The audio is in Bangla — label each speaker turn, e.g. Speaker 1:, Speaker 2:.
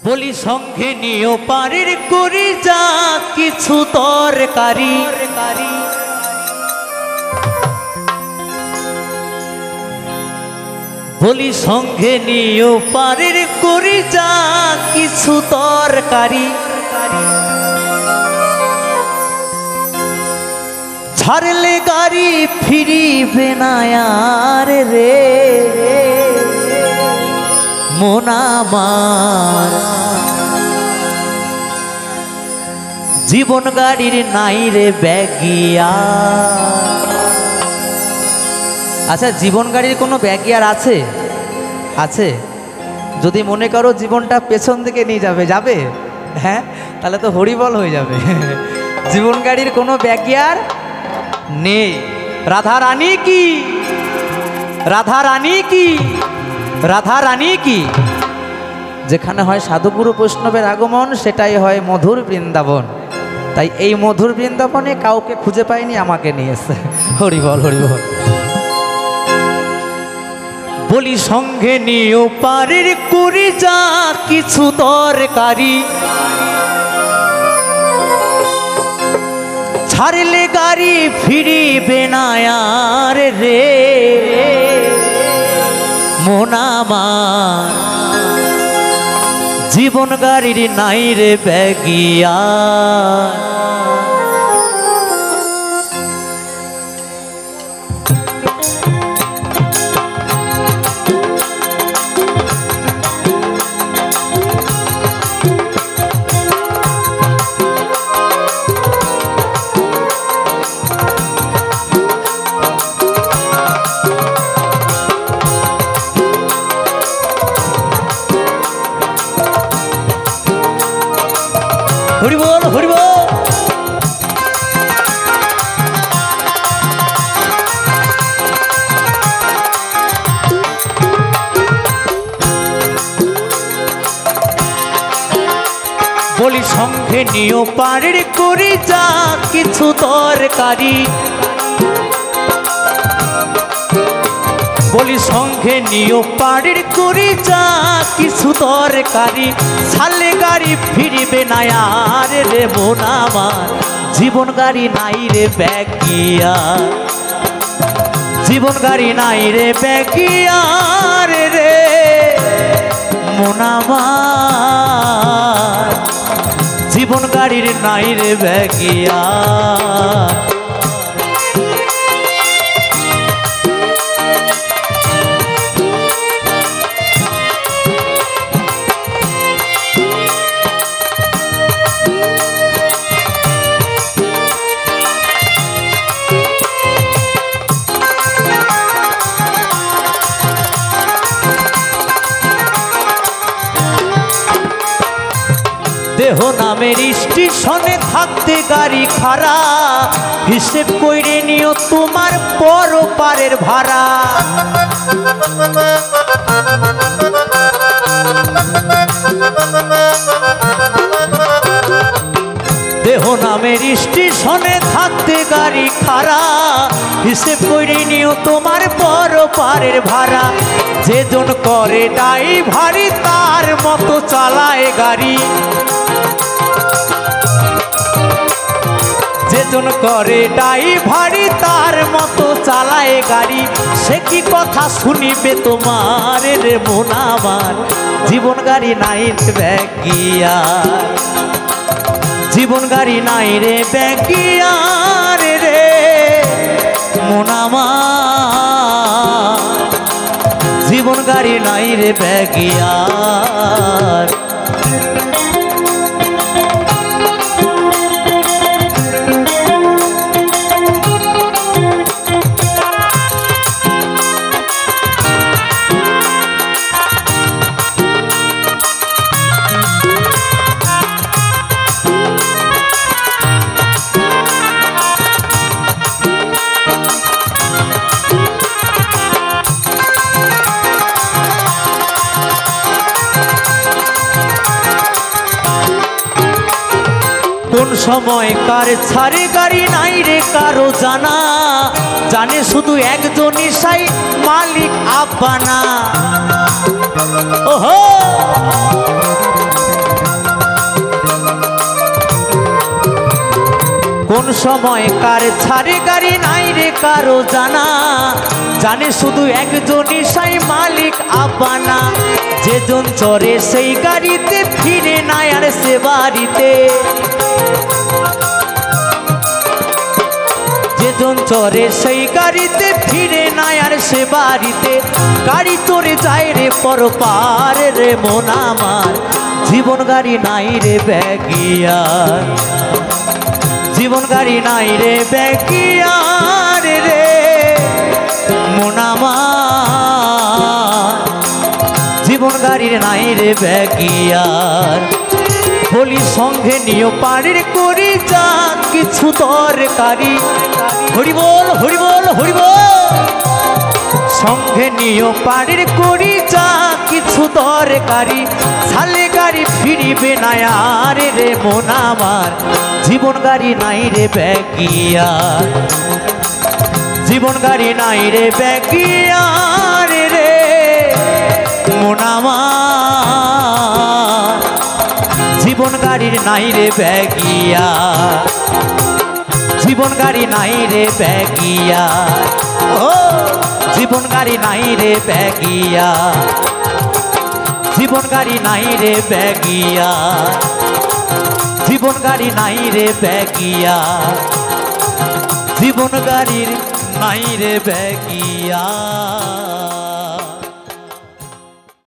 Speaker 1: বলি সঙ্গে নিও পারির করি যা কিছু তরকারি, বলি সঙ্গে নিও পারির করি যা কিছু তরকারি, ছাড়লে গাড়ি ফিরিবে না আর রে মন আমার, জীবন গাড়ির নাই রে ব্যাগিয়া। আচ্ছা, জীবন গাড়ির কোনো ব্যাগিয়ার আছে? আছে? যদি মনে করো জীবনটা পেছন দিকে নিয়ে যাবে, যাবে? হ্যাঁ, তাহলে তো হরিবল হয়ে যাবে। জীবন গাড়ির কোনো ব্যাগিয়ার নেই। রাধা রানী কি, রাধা রানী কি, রাধা রানী কি? যেখানে হয় সাধুগুরু বৈষ্ণবের আগমন সেটাই হয় মধুর বৃন্দাবন। তাই এই মধুর বৃন্দাবনে কাউকে খুঁজে পাইনি, আমাকে নিয়েছে। হরিবল হরিবল। বলি সঙ্গে নিও পারির করি যা কিছু তরকারি, ছাড়লে গাড়ি ফিরিবে না আর রে মন আমার, জীবন গাড়ির নাই রে ব্যাগিয়া। হরিবল হরিবল। বলি সঙ্গে নিও পারির করি যা কিছু তরকারি, বলি সঙ্গে নিও পারির করি যা কিছু তরকারি, ছাড়লে গাড়ি ফিরিবে না আর রে মন আমার, জীবন গাড়ি নাই রে ব্যাগিয়া, জীবন গাড়ি নাই রে ব্যাগিয়া রে মন আমার, জীবন গাড়ির নাই রে ব্যাগিয়া। দেহ নামের স্টেশনে থাকতে গাড়ি খাড়া, হিসেব কইরে নিও তোমার পর পারের ভাড়া। দেহ নামের স্টেশনে থাকতে গাড়ি খাড়া, হিসেব কইরে নিও তোমার পর পারের ভাড়া। যেজন করে ড্রাইভারি তার মতো চালায় গাড়ি, যেজন করে ড্রাইভারি তার মতো চালায় গাড়ি, সে কি কথা শুনিবে তোমার রে মন আমার, জীবন গাড়ি নাই রে ব্যাগিয়া, জীবন গাড়ি নাই রে ব্যাগিয়া রে মন আমার, জীবন গাড়ি নাই রে ব্যাগিয়া। কোন সময় কার ছাড়ে গাড়ি নাই রে কারো জানা, জানে শুধু একজনই সাই মালিক আব্বানা। ওহো কোন সময় কার ছাড়ে গাড়ি নাই রে কারো জানা, জানে শুধু একজনই সাই মালিক আব্বানা। যেজন চড়ে সেই গাড়িতে ফিরে না আর সে বাড়িতে, যেজন চড়ে সেই গাড়িতে ফিরে না আর সে বাড়িতে। গাড়ি চড়ে যায় রে পরপার রে মন আমার, জীবন গাড়ি নাই রে ব্যাগিয়ার, জীবন গাড়ি নাই রে ব্যাগিয়ার রে মন আমার, জীবন গাড়ির নাই রে ব্যাগিয়ার। বলি সঙ্গে নিও পাড়ির করি যা কিছু দরকারি, হরি বল হরি বল হরি বল। সঙ্গে নিও পাড়ির করি যা কিছু দরকারি, সালে গাড়ি ফিরিবে না আর রে মন আমার, জীবন গাড়ি নাই রে ব্যাগিয়ার, জীবন গাড়ি নাই রে ব্যাগিয়ার রে মন আমার, জীবন গাড়ির নাই রে ব্যাগিয়ার, জীবন গাড়ি নাই রে ব্যাগিয়ার। ও জীবন গাড়ি নাই রে ব্যাগিয়ার, জীবন গাড়ি নাই রে ব্যাগিয়ার, জীবন গাড়ি নাই রে ব্যাগিয়ার, জীবন গাড়ির নাই রে ব্যাগিয়ার।